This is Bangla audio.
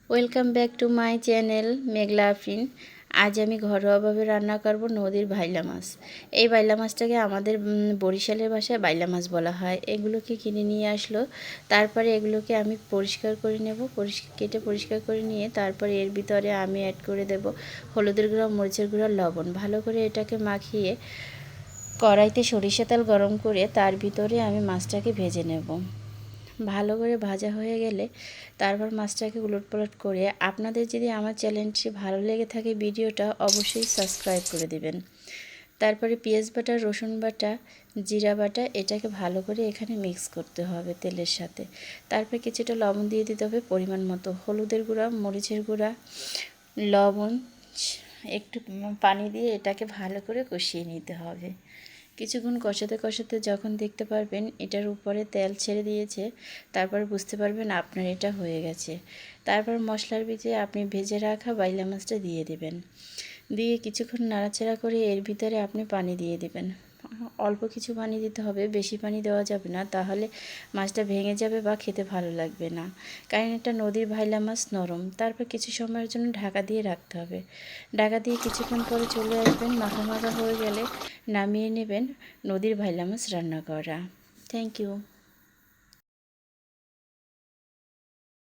Welcome back to my channel Meghla Afrin. আজ আমি ঘরোয়াভাবে রান্না করব নদীর বাইলা মাছ। এই বাইলা মাছটাকে আমাদের বরিশালের ভাষায় বাইলা মাছ বলা হয়। এগুলোকে কিনে নিয়ে আসলো, তারপরে এগুলোকে আমি পরিষ্কার করে নেব। কেটে পরিষ্কার করে নিয়ে তারপরে এর ভিতরে আমি অ্যাড করে দেব হলুদের গুঁড়া, মরিচের গুঁড়া, লবণ। ভালো করে এটাকে মাখিয়ে কড়াইতে সরিষা তেল গরম করে তার ভিতরে আমি মাছটাকে ভেজে নেব। ভালো করে ভাজা হয়ে গেলে তারপর মাছটাকে উলটপালট করে, আপনাদের যদি আমার চ্যানেলটি ভালো লেগে থাকে ভিডিওটা অবশ্যই সাবস্ক্রাইব করে দিবেন। তারপরে পেঁয়াজ বাটা, রসুন বাটা, জিরা বাটা এটাকে ভালো করে এখানে মিক্স করতে হবে তেলের সাথে। তারপর কিছুটা লবণ দিয়ে দিতে হবে পরিমাণ মতো, হলুদের গুঁড়া, মরিচের গুঁড়া, লবণ, একটু পানি দিয়ে এটাকে ভালো করে কষিয়ে নিতে হবে। কিছুক্ষণ কষাতে কষাতে যখন দেখতে পারবেন এটার উপরে তেল ছেড়ে দিয়েছে, তারপর বুঝতে পারবেন আপনার এটা হয়ে গেছে। তারপর মশলার ভিতরে আপনি ভেজে রাখা বাইলা মাছটা দিয়ে দিবেন। দিয়ে কিছুক্ষণ নাড়াচাড়া করে এর ভিতরে আপনি পানি দিয়ে দিবেন। অল্প কিছু পানি দিতে হবে, বেশি পানি দেওয়া যাবে না, তাহলে মাছটা ভেঙে যাবে বা খেতে ভালো লাগবে না, কারণ এটা নদীর ভাইলা মাছ নরম। তারপর কিছু সময়ের জন্য ঢাকা দিয়ে রাখতে হবে। ঢাকা দিয়ে কিছুক্ষণ পরে চলে আসবেন, মাখা মাখা হয়ে গেলে নামিয়ে নেবেন নদীর ভাইলা মাছ রান্না করা। Thank you.